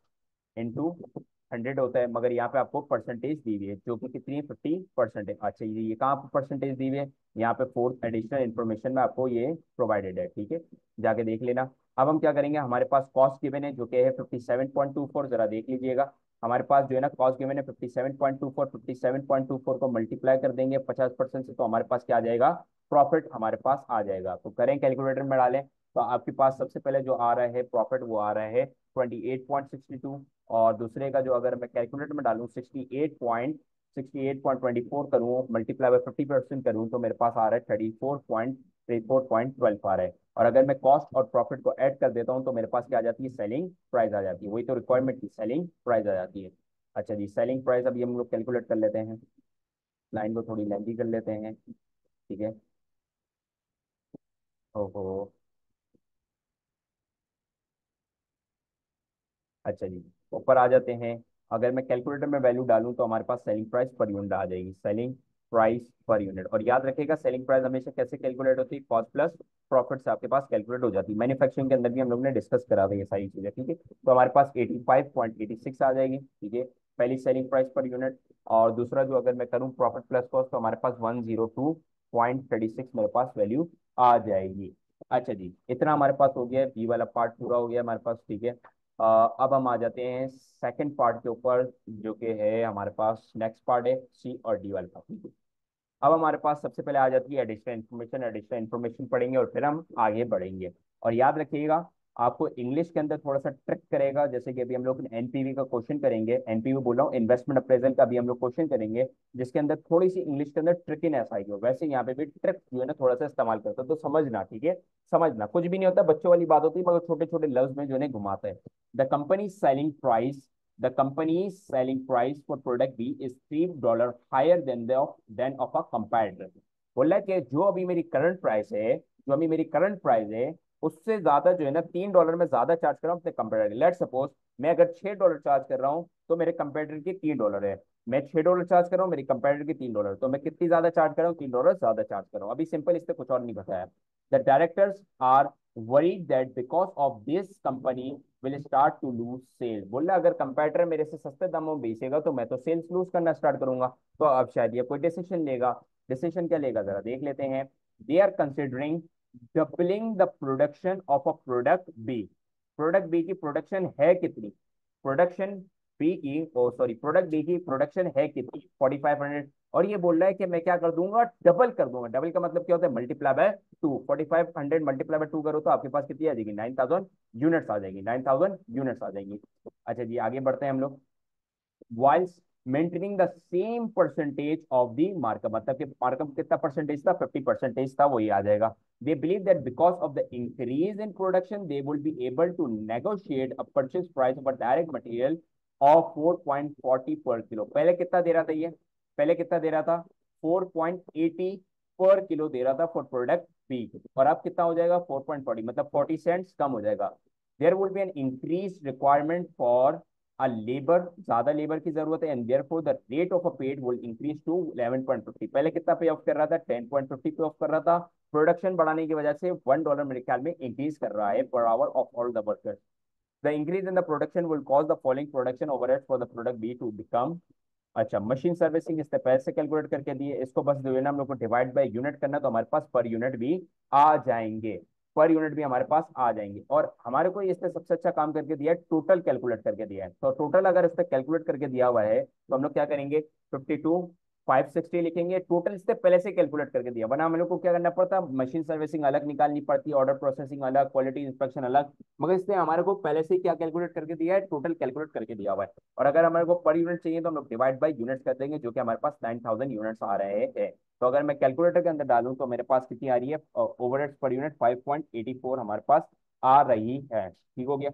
into 100 होता है। मगर यहाँ पे आपको परसेंटेज दी हुई है जो कि कितनी है, 50% है। अच्छा, ये कहाँ पर परसेंटेज दी हुई है, यहाँ पे फोर्थ एडिशनल इन्फॉर्मेशन में आपको ये प्रोवाइडेड है, ठीक है, जाके देख लेना। अब हम क्या करेंगे, हमारे पास कॉस्ट गिवन है जो कि है 57.24, जरा देख लीजिएगा। हमारे पास जो है ना कॉस्ट गिवन है 57.24, 57.24 को मल्टीप्लाई कर देंगे 50% से, तो हमारे पास क्या आ जाएगा, प्रॉफिट हमारे पास आ जाएगा। तो करें कैलकुलेटर में डालें, तो आपके पास सबसे पहले जो आ रहा है प्रॉफिट वो आ रहा है 28.62। और दूसरे का जो अगर मैं कैलकुलेटर में डालूं 68.24 करूँ मल्टीप्लाई बाय 50% करूँ, तो मेरे पास आ रहा है 34.12 आ रहा है। और अगर मैं कॉस्ट और प्रॉफिट को ऐड कर देता हूँ तो मेरे पास क्या आ जाती है, सेलिंग प्राइस आ जाती है। वही तो रिक्वायरमेंट की, सेलिंग प्राइस आ जाती है। अच्छा जी, सेलिंग प्राइस अभी हम लोग कैलकुलेट कर लेते हैं, लाइन को थोड़ी लेंथी कर लेते हैं, ठीक है। ओहो, अच्छा जी, ऊपर आ जाते हैं। अगर मैं कैलकुलेटर में वैल्यू डालूं तो हमारे पास सेलिंग प्राइस पर यूनिट आ जाएगी, सेलिंग प्राइस पर यूनिट। और याद रखिएगा सेलिंग प्राइस हमेशा कैसे कैलकुलेट होती है, कॉस्ट प्लस प्रॉफिट से आपके पास कैलकुलेट हो जाती है। मैन्युफैक्चरिंग के अंदर भी हम लोग ने डिस्कस करा था ये सारी चीजें, ठीक है। तो हमारे पास 85.86 आ जाएगी, ठीक है, पहली सेलिंग प्राइस पर यूनिट। और दूसरा जो अगर मैं करूँ प्रॉफिट प्लस कॉस्ट, तो हमारे पास 102.36 मेरे पास वैल्यू आ जाएगी। अच्छा जी, इतना हमारे पास हो गया है, बी वाला पार्ट पूरा हो गया हमारे पास, ठीक है। अब हम आ जाते हैं सेकंड पार्ट के ऊपर, जो कि है हमारे पास नेक्स्ट पार्ट है सी और डी वाला पार्ट। अब हमारे पास सबसे पहले आ जाती है एडिशनल इन्फॉर्मेशन, एडिशनल इन्फॉर्मेशन पढ़ेंगे और फिर हम आगे बढ़ेंगे। और याद रखिएगा, आपको इंग्लिश के अंदर थोड़ा सा ट्रिक करेगा, जैसे कि अभी हम लोग एनपीवी का क्वेश्चन करेंगे, एनपीवी बोल रहा हूँ, इन्वेस्टमेंट अप्रेजल का भी हम लोग क्वेश्चन करेंगे, जिसके अंदर थोड़ी सी इंग्लिश के अंदर ट्रिकीनेस आएगी। वैसे यहाँ पे भी ट्रिक जो है ना थोड़ा सा इस्तेमाल करते हैं, तो समझना, ठीक है, समझना, कुछ भी नहीं होता, बच्चों वाली बात होती है, मगर छोटे छोटे लफ्ज में जो है घुमाते हैं। The company selling price, the company's selling price for product B is $3 higher than of a competitor। बोला कि जो अभी मेरी करंट प्राइस है, जो अभी मेरी करंट प्राइस है, उससे ज्यादा जो है ना $3 में ज्यादा चार्ज कर रहा हूँ अपने कंपेटिटर। लेट सपोज मैं अगर $6 चार्ज कर रहा हूँ तो मेरे कंपेटिटर की $3 है। मैं $6 चार्ज कर रहा हूँ, मेरी कंपेटिटर की $3, तो मैं कितनी ज्यादा चार्ज कर रहा हूँ, $3 ज्यादा चार्ज कर रहा हूँ। अभी सिंपल, इससे कुछ और नहीं बताया। The directors are worried that because of this company will start to lose sale. बोला अगर कंपेटिटर मेरे से सस्ते दामों में बेचेगा तो मैं तो सेल्स लूज करना स्टार्ट करूंगा। तो अब शायद ये कोई डिसीजन लेगा। डिसीजन क्या लेगा, जरा देख लेते हैं। They are considering doubling the production of a product B. Product B की प्रोडक्शन है कितनी, प्रोडक्शन बी की, ओ सॉरी, प्रोडक्ट बी की प्रोडक्शन है कितनी, 4500। और ये बोल रहा है कि मैं क्या कर दूंगा, डबल कर दूंगा। डबल का मतलब क्या होता है, मल्टीप्लाई बाय 2। 4500 मल्टीप्लाई बाय 2 करो तो आपके पास कितनी आ जाएगी, 9000 यूनिट्स आ जाएंगी, 9000 यूनिट्स आ जाएंगी। अच्छा जी, आगे बढ़ते हैं हम लोग। whilst maintaining the same percentage of the markup, मतलब कि मार्कअप कितना परसेंटेज था, 50% था, वही आ जाएगा। they believe that because of the increase in production they will be able to negotiate a purchase price of a direct material of 4.40 per kilo। पहले कितना दे रहा था ये, पहले कितना दे रहा था, 4.80 पर किलो दे रहा था फॉर प्रोडक्ट बी, और अब कितना हो जाएगा, 4.40, मतलब 40 सेंट्स कम हो जाएगा। There will be an increase requirement for labour, ज्यादा लेबर की जरूरत है, and therefore the rate of a paid will increase to 11.50। पहले कितना पे ऑफ कर रहा था, 10.50 पे ऑफ कर रहा था। प्रोडक्शन बढ़ाने की वजह से $1 मेरे ख्याल में इंक्रीज कर रहा है per hour of all the workers. The increase in the production will cause the following production overhead for the product B to become. अच्छा, मशीन सर्विसिंग इससे पैसे कैलकुलेट करके दिए, इसको बस जो है ना हम लोग को डिवाइड बाय यूनिट करना, तो हमारे पास पर यूनिट भी आ जाएंगे, पर यूनिट भी हमारे पास आ जाएंगे। और हमारे को इसने सबसे अच्छा काम करके दिया है, टोटल कैलकुलेट करके दिया है। तो टोटल अगर इस पर कैलकुलेट करके दिया हुआ है तो हम लोग क्या करेंगे, 52 560 लिखेंगे, टोटल इससे पहले से कैलकुलेट करके दिया, वरना हम लोग को क्या करना पड़ता, मशीन सर्विसिंग अलग निकालनी पड़ती, ऑर्डर प्रोसेसिंग अलग, क्वालिटी इंस्पेक्शन अलग। मगर इसने हमारे को पहले से ही क्या कैलकुलेट करके दिया है, टोटल कैलकुलेट करके दिया हुआ है। और अगर हमारे को पर यूनिट चाहिए तो हम लोग डिवाइड बाई यूनिट्स कर देंगे, जो कि हमारे पास 9000 यूनिट्स आ रहे हैं। तो अगर मैं कैलकुलेटर के अंदर डालूं तो मेरे पास कितनी आ रही है, ओवरहेड्स पर यूनिट 5.84 हमारे पास आ रही है। ठीक हो गया।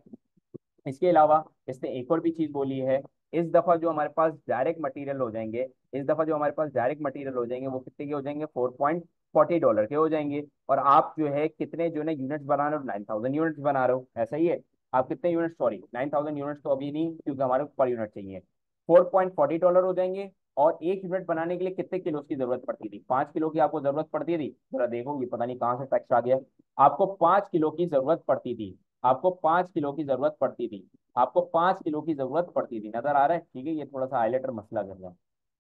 इसके अलावा इसने एक और भी चीज बोली है, इस दफा जो हमारे पास डायरेक्ट मटेरियल हो जाएंगे, इस दफा जो हमारे पास डायरेक्ट मटेरियल हो जाएंगे वो कितने के हो जाएंगे, $4.40 के हो जाएंगे। और आप जो है कितने जो है ना यूनिट्स बना रहे हो, 9000 यूनिट्स बना रहे हो, ऐसा ही है। आप कितने यूनिट, सॉरी 9000 यूनिट्स तो अभी नहीं, क्योंकि हमारे को पर यूनिट चाहिए। $4.40 हो जाएंगे। और एक यूनिट बनाने के लिए कितने किलो की जरूरत पड़ती थी, 5 किलो की आपको जरूरत पड़ती थी, जरा देखो ये पता नहीं कहाँ से टैक्स आ गया। आपको 5 किलो की जरूरत पड़ती थी, आपको 5 किलो की जरूरत पड़ती थी, आपको 5 किलो की जरूरत पड़ती थी, नजर आ रहा है, ठीक है, ये थोड़ा सा हाईलाइटर मसला कर रहा है।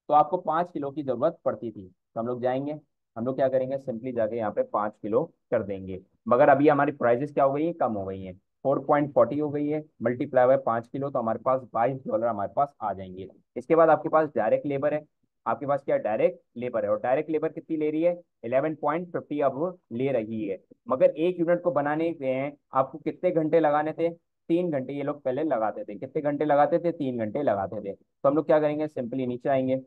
तो आपको 5 किलो की जरूरत पड़ती थी, तो हम लोग जाएंगे, हम लोग क्या करेंगे, सिंपली जाके यहाँ पे 5 किलो कर देंगे। मगर अभी हमारी प्राइजेस क्या हो गई है, कम हो गई है, 4.40 हो गई है, मल्टीप्लाई बाय 5 किलो, तो हमारे पास $22 हमारे पास आ जाएंगे। इसके बाद आपके पास डायरेक्ट लेबर है, आपके पास क्या डायरेक्ट लेबर है, और डायरेक्ट लेबर कितनी ले रही है, 11.50 अब वो ले रही है। मगर एक यूनिट को बनाने में आपको कितने घंटे लगाने थे, 3 घंटे ये लोग पहले लगाते थे, कितने घंटे लगाते थे, 3 घंटे लगाते थे। तो हम लोग क्या करेंगे, सिंपली नीचे आएंगे,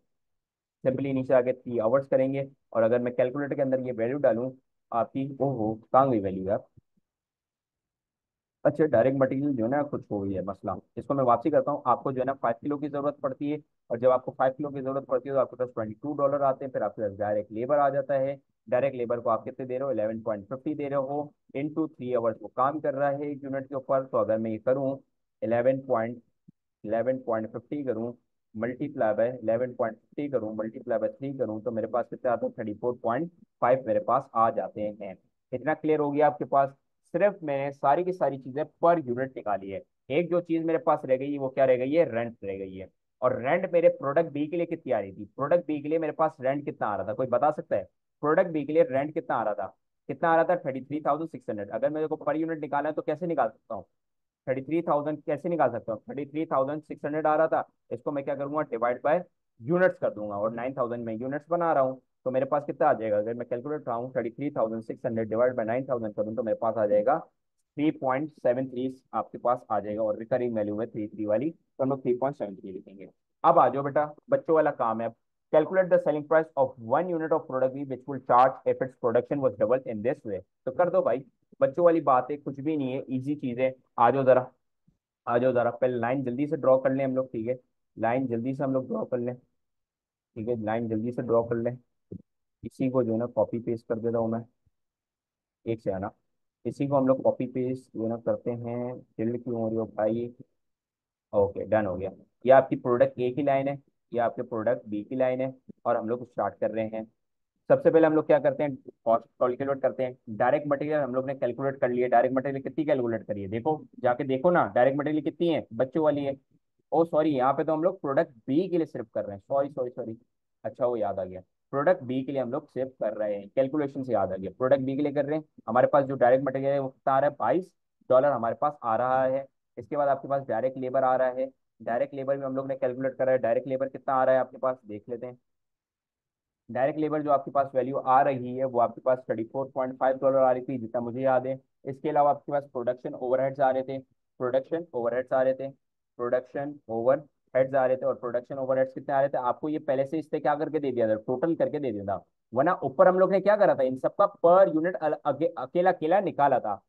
सिंपली नीचे आके 3 आवर्स करेंगे, और अगर मैं कैलकुलेटर के अंदर ये वैल्यू डालूं आपकी, ओहो कहाँ गई वैल्यू यार, अच्छा डायरेक्ट मटेरियल जो है ना कुछ हो गई है मसला, इसको मैं वापसी करता हूँ। आपको जो है ना 5 किलो की जरूरत पड़ती है, और जब आपको 5 किलो की जरूरत पड़ती है तो आपके पास $22 आते हैं, फिर आपके पास डायरेक्ट लेबर आ जाता है। डायरेक्ट लेबर को आप कितने दे रहे हो, 11.50 दे रहे हो, इंटू 3 आवर्स वो काम कर रहा है एक यूनिट के ऊपर। तो अगर मैं ये करूँ 11.50 करूँ, मल्टीप्लाई बाय 11.50 करूँ, मल्टीप्लाई बाय 3 करूँ, तो मेरे पास कितने आते हैं, 34.5 मेरे पास आ जाते हैं। इतना क्लियर हो गया आपके पास। सिर्फ मैंने सारी की सारी चीजें पर यूनिट निकाली है। एक जो चीज मेरे पास रह गई है वो क्या रह गई है, रेंट रह गई है। और रेंट मेरे प्रोडक्ट बी के लिए कितनी आ रही थी, प्रोडक्ट बी के लिए मेरे पास रेंट कितना आ रहा था, कोई बता सकता है, प्रोडक्ट बी के लिए रेंट कितना आ रहा था, कितना आ रहा था, 33,600। अगर मेरे को पर यूनिट निकालना है तो कैसे निकाल सकता हूँ, 33,000 कैसे निकाल सकता हूँ, 33,600 आ रहा था, इसको मैं क्या करूंगा, डिवाइड बाय यूनिट्स कर दूंगा, और 9000 में यूनिट्स बना रहा हूँ, तो मेरे पास कितना आ जाएगा, अगर मैं कैलकुलेट रहा 33,600 डिवाइड बाय 9000 करूँ तो मेरे पास आ जाएगा 3.73 आपके पास आ जाएगा, और रिकरिंग वैल्यू है 33 वाली, तो हम लोग 3.73 लिखेंगे। अब आ जाओ बेटा, बच्चों वाला काम है। Calculate the selling price of 1 unit of product B which will charge if its production was double in this way. तो कर दो भाई, बच्चों वाली बात है, कुछ भी नहीं है, इजी चीज है। आ जाओ जरा, आ जाओ जरा, पहले लाइन जल्दी से ड्रॉ कर लें हम लोग, ठीक है, लाइन जल्दी से हम लोग ड्रॉ कर लें, ठीक है, लाइन जल्दी से ड्रॉ कर लें। इसी को जो है ना कॉपी पेस्ट कर देता हूँ मैं, एक से आना, इसी को हम लोग कॉपी पेस्ट जो है ना करते हैं, जल्द क्यों हो रही हो भाई। ओके डन हो गया। ये आपकी प्रोडक्ट ए की लाइन है, ये आपके प्रोडक्ट बी की लाइन है, और हम लोग स्टार्ट कर रहे हैं। सबसे पहले हम लोग क्या करते हैं, कॉस्ट कैलकुलेट करते हैं। डायरेक्ट मटेरियल हम लोग ने कैलकुलेट कर लिया, डायरेक्ट मटेरियल कितनी कैलकुलेट करिए, देखो जाके देखो ना, डायरेक्ट मटेरियल कितनी है, बच्चों वाली है। ओ सॉरी, यहाँ पे तो हम लोग प्रोडक्ट बी के लिए सिर्फ कर रहे हैं, सॉरी सॉरी सॉरी, अच्छा वो याद आ गया, प्रोडक्ट बी के लिए हम लोग सिर्फ कर रहे हैं, कैलकुलेशन से याद आ गया, प्रोडक्ट बी के लिए कर रहे हैं। हमारे पास जो डायरेक्ट मटेरियल है वो कितना आ रहा है, $22 हमारे पास आ रहा है। इसके बाद आपके पास डायरेक्ट लेबर आ रहा है, डायरेक्ट लेबर भी हम लोग ने कैलकुलेट करा है, डायरेक्ट लेबर कितना आ रहा है आपके पास, देख लेते हैं। डायरेक्ट लेबर जो आपके पास वैल्यू आ रही है वो आपके पास $34.5 आ रही थी, जितना मुझे याद है। इसके अलावा आपके पास प्रोडक्शन ओवरहेड्स आ रहे थे, प्रोडक्शन ओवरहेड्स आ रहे थे, प्रोडक्शन ओवरहेड्स आ रहे थे, और प्रोडक्शन ओवरहेड्स कितने आ रहे थे, आपको ये पहले से इससे क्या करके दे दिया था, टोटल करके दे दिया था। वरना ऊपर हम लोग ने क्या करा था, इन सबका पर यूनिट अकेला अकेला निकाला था।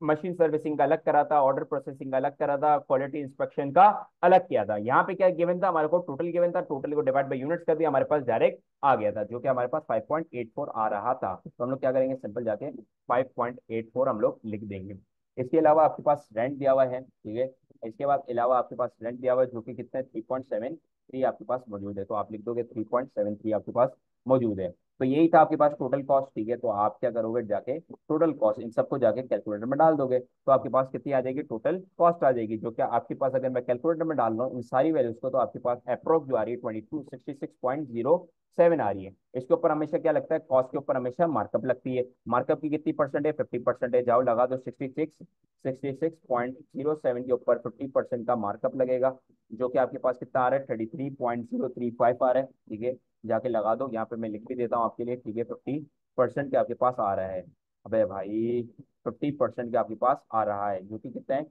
मशीन सर्विसिंग का अलग करा था, ऑर्डर प्रोसेसिंग का अलग करा था, क्वालिटी इंस्पेक्शन का अलग किया था। यहाँ पे क्या गिवन था, हमारे को टोटल गिवन था, टोटल को डिवाइड बाय यूनिट्स कर दिया, हमारे पास डायरेक्ट आ गया था, जो कि हमारे पास 5.84 आ रहा था। तो हम लोग क्या करेंगे, सिंपल जाके 5.84 हम लोग लिख देंगे। इसके अलावा आपके पास रेंट दिया हुआ है, ठीक है, इसके बाद अलावा आपके पास रेंट दिया हुआ है, जो कि कितना 3.73 आपके पास मौजूद है, तो आप लिख दोगे 3.73 आपके पास मौजूद है। तो यही था आपके पास टोटल कॉस्ट, ठीक है, तो आप क्या करोगे, जाके टोटल कॉस्ट इन सबको जाके कैलकुलेटर में डाल दोगे, तो आपके पास कितनी आ जाएगी, टोटल कॉस्ट आ जाएगी, जो कि आपके पास अगर मैं कैलकुलेटर में डाल रहा हूँ इन सारी वैल्यूज को, तो आपके पास अप्रोक्स जो आ रही है 2266.0 7 आ रही है। इसके ऊपर हमेशा क्या लगता है, कॉस्ट के ऊपर हमेशा मार्कअप लगती है। मार्कअप की कितनी परसेंट है, 50% है। जाओ लगा दो 66.07 के ऊपर 50% का मार्कअप लगेगा, जो कि आपके पास कितना आ रहा है, 33.035 आ रहा है। ठीक है, जाके लगा दो, यहाँ पे मैं लिख भी देता हूँ आपके लिए। ठीक है, 50% के आपके पास आ रहा है। अबे भाई 50% के आपके पास आ रहा है, जो कि कितना है,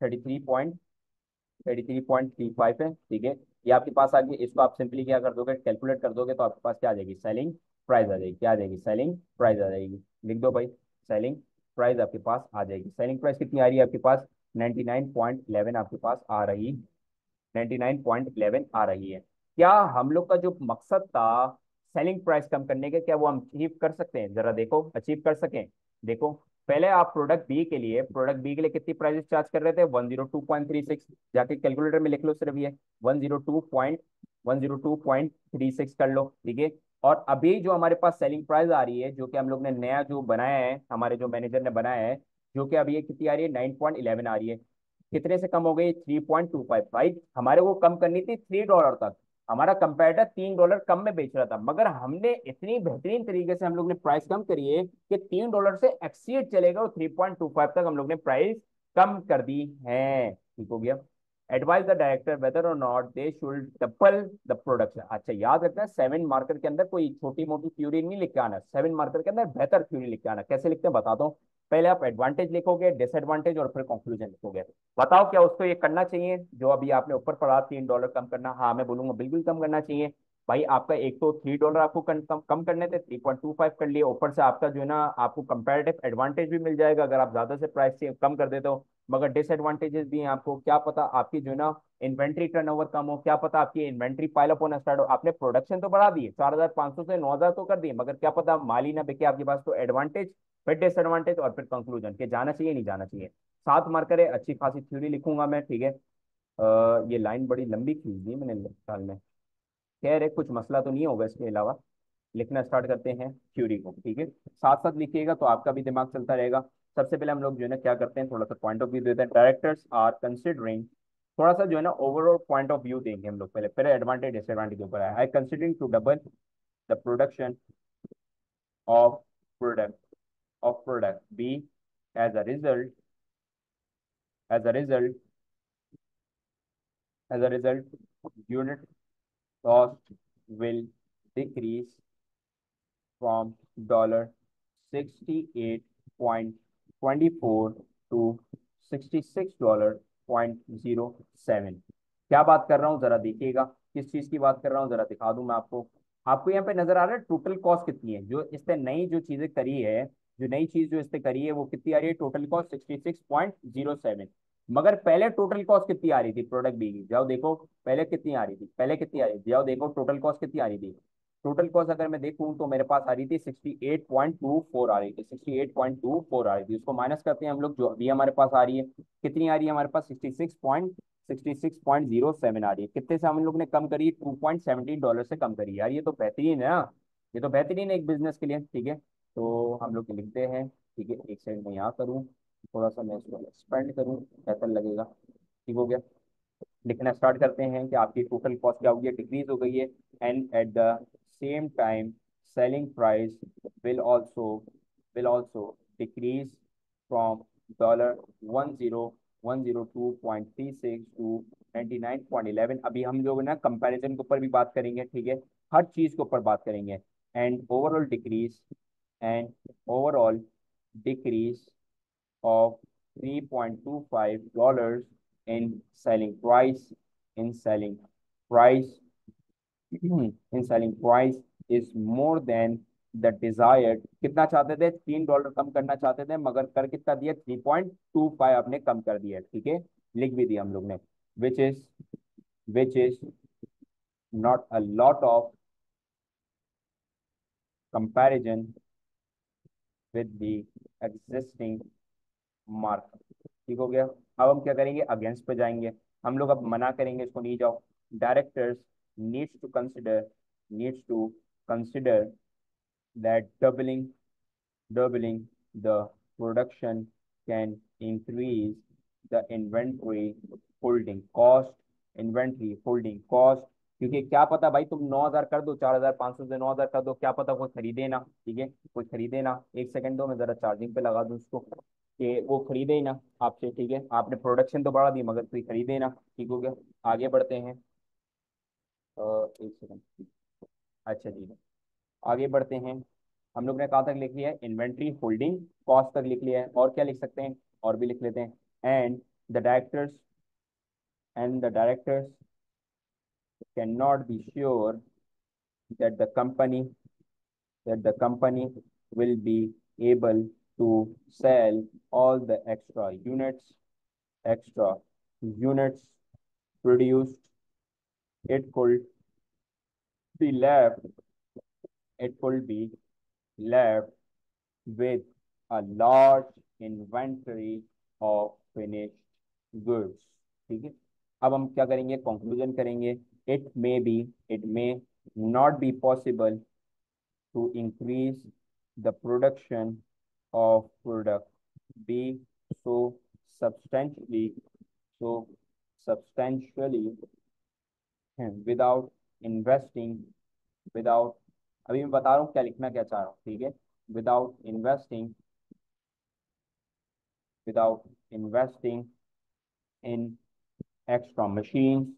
33.35 है। ठीक है, ये आपके पास आ गया। इसको आप सिंपली क्या कर दोगे, कैलकुलेट कर दोगे, तो आपके पास क्या आ जाएगी, सेलिंग प्राइस आ जाएगी। क्या आ जाएगी, सेलिंग प्राइस आ जाएगी। लिख दो भाई, सेलिंग प्राइस आपके पास आ जाएगी। सेलिंग प्राइस कितनी आ रही है आपके पास, 99.11 आपके पास आ रही, 99.11 आ रही है। क्या हम लोग का जो मकसद था सेलिंग प्राइस कम करने के, क्या वो हम अचीव कर सकते हैं, जरा देखो, अचीव कर सकें। देखो, पहले आप प्रोडक्ट बी के लिए कितनी प्राइस चार्ज कर रहे थे, 102.36। जाके कैलकुलेटर में लिख लो सिर्फ ये, 102.36 कर लो। ठीक है, और अभी जो हमारे पास सेलिंग प्राइस आ रही है, जो कि हम लोग ने नया जो बनाया है, हमारे जो मैनेजर ने बनाया है, जो कि अभी ये कितनी आ रही है, 9.11 आ रही है। कितने से कम हो गई, 3.25। भाई हमारे को कम करनी थी $3 तक। हमारा कंपेटिटर $3 कम में बेच रहा था, मगर हमने इतनी बेहतरीन तरीके से हम लोग ने प्राइस कम करी है कि $3 से एक्सीड चलेगा, और 3.25 तक हम लोग ने प्राइस कम कर दी है। ठीक हो गया। एडवाइज द डायरेक्टर वेदर और not they should double the production. अच्छा, याद रखना, 7 मार्कर के अंदर कोई छोटी मोटी थ्योरी नहीं लिख के आना, 7 मार्कर के अंदर बेहतर थ्योरी लिख के आना। कैसे लिखते हैं बताता हूँ। पहले आप एडवांटेज लिखोगे, डिसएडवांटेज, और फिर कंक्लूजन लिखोगे। बताओ क्या उसको ये करना चाहिए, जो अभी आपने ऊपर पढ़ा $3 कम करना। हाँ मैं बोलूंगा बिल्कुल कम करना चाहिए। भाई आपका एक तो $3 आपको कम करने थे, 3.25 कर लिए। ऊपर से आपका जो है ना, आपको कंपैरेटिव एडवांटेज भी मिल जाएगा अगर आप ज्यादा से प्राइस से कम कर देते हो। मगर डिसएडवांटेजेस भी हैं आपको, क्या पता आपकी जो है ना इन्वेंट्री टर्नओवर कम हो, क्या पता आपकी इन्वेंट्री पाइल अप होना स्टार्ट हो। आपने प्रोडक्शन तो बढ़ा दिए, 4,500 से 9,000 तो कर दिए, मगर क्या पता माल ही ना बिके आपके पास। तो एडवांटेज, फिर डिसएडवांटेज, और फिर कंक्लूजन के जाना चाहिए नहीं जाना चाहिए। 7 मार्कर है, अच्छी खासी थ्योरी लिखूंगा मैं। ठीक है, ये लाइन बड़ी लंबी खींच दी मैंने साल में। खैर है, कुछ मसला तो नहीं होगा इसके अलावा। लिखना स्टार्ट करते हैं थ्योरी को। ठीक है, साथ साथ लिखिएगा तो आपका भी दिमाग चलता रहेगा। सबसे पहले हम लोग जो है ना क्या करते हैं, थोड़ा सा पॉइंट ऑफ व्यू देते हैं। डायरेक्टर्स आर कंसिडरिंग, थोड़ा सा जो है ना ओवरऑल पॉइंट ऑफ व्यू देंगे हम लोग पहले, फिर एडवांटेज डिसएडवांटेज के ऊपर है। I considering to double the production of product B as a result, as a result as a result unit cost will decrease from $68.24 to $66.07। क्या बात कर रहा हूँ जरा देखिएगा, किस चीज की बात कर रहा हूँ जरा दिखा दूं मैं आपको। आपको यहाँ पे नजर आ रहा है टोटल कॉस्ट कितनी है, जो इसने नई जो चीजें करी है, जो नई चीज जो इसने करी है वो कितनी आ रही है, टोटल कॉस्ट 66.07। मगर पहले टोटल कॉस्ट कितनी आ रही थी प्रोडक्ट बी की, जाओ देखो पहले कितनी आ रही थी, पहले कितनी आ रही थी, जाओ देखो टोटल कॉस्ट कितनी आ रही थी। टोटल कॉस्ट अगर मैं देखूं तो मेरे पास आ रही थी 68.24 आ रही थी, 68.24 आ रही थी। उसको माइनस करते हैं हम लोग, जो अभी हमारे पास आ रही है, कितनी आ रही है हमारे पास, 66.07 आ रही है। कितने से हम लोग ने कम करी, $2.17 से कम करी। यार ये तो बेहतरीन है ना, ये तो बेहतरीन है एक बिजनेस के लिए। ठीक है, तो हम लोग लिखते हैं। ठीक है, एक साइड में यहाँ करूँ, थोड़ा सा मैं इसको एक्सपेंड करूँ, बेहतर लगेगा। ठीक हो गया। लिखना स्टार्ट करते हैं कि आपकी टोटल कॉस्ट क्या होगी, डिक्रीज हो गई है। And at the same time selling price will also decrease from $10102.36 to 99.11। अभी हम लोग ना कंपैरिजन के ऊपर भी बात करेंगे। ठीक है, हर चीज के ऊपर बात करेंगे। And and overall decrease of $3.25 in selling price in selling price in selling price is more than the desired। कितना चाहते थे, $3 कम करना चाहते थे, मगर कर कितना दिया, 3.25 आपने कम कर दिया। ठीक है, लिख भी दिया हम लोग ने। Which is which is not a lot of comparison with the existing mark. ठीक हो गया। अब हम क्या करेंगे, अगेंस्ट पे जाएंगे। हम लोग अब मना करेंगे, इसको नहीं जाओ। Directors needs to consider needs to consider that doubling the production can increase the inventory holding cost क्योंकि क्या पता भाई, तुम 9,000 कर दो, 4,500 से 9,000 कर दो, क्या पता कोई खरीदे ना, ठीक है, कोई खरीदे ना। एक सेकंड दो, मैं जरा चार्जिंग पे लगा दूं उसको, कि वो खरीदे ही ना आपसे, ठीक है, आपने प्रोडक्शन तो बढ़ा दी मगर कोई खरीदे ना, ठीक हो गया। आगे बढ़ते हैं। एक सेकंड। अच्छा ठीक है, आगे बढ़ते हैं। हम लोग ने कहाँ तक लिख लिया है? इन्वेंट्री होल्डिंग कॉस्ट तक लिख लिया है, और क्या लिख सकते हैं? और भी लिख लेते हैं। And the directors and the directors can not be sure that the company that the company will be able to sell all the extra units produced. It could be left it could be left with a large inventory of finished goods। ठीक है, अब हम क्या करेंगे? Conclusion करेंगे। It may not be possible to increase the production of product B so substantially so substantially without investing without अभी मैं बता रहा हूँ क्या लिखना क्या चाह रहा हूँ, ठीक है। Without investing in extra machines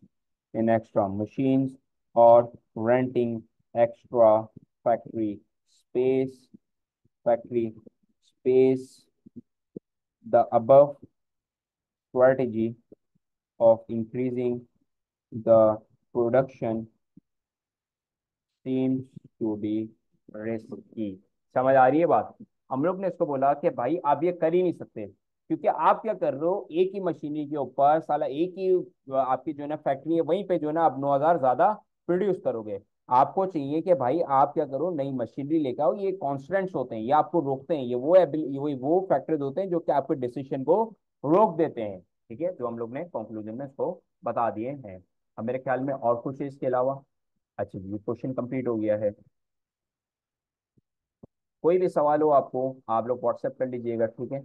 in extra machines, or renting extra factory space factory space. The above strategy of increasing the production seems to be risky। समझ आ रही है बात? हम लोग ने इसको बोला कि भाई आप ये कर ही नहीं सकते, क्योंकि आप क्या कर रहे हो, एक ही मशीनरी के ऊपर साला एक ही आपकी जो है ना फैक्ट्री है, वहीं पे जो है ना आप 9,000 ज्यादा प्रोड्यूस करोगे। आपको चाहिए कि भाई आप क्या करो, नई मशीनरी लेकर आओ। ये कॉन्स्टेंट्स होते हैं, ये आपको रोकते हैं, ये वो फैक्टर्स होते हैं जो कि आपके डिसीजन को रोक देते हैं। ठीक है, जो हम लोग ने कंक्लूजन में इसको बता दिए हैं। अब मेरे ख्याल में और कुछ है इसके अलावा? अच्छा जी, ये क्वेश्चन कंप्लीट हो गया है। कोई भी सवाल हो आपको, आप लोग व्हाट्सएप कर लीजिएगा, ठीक है।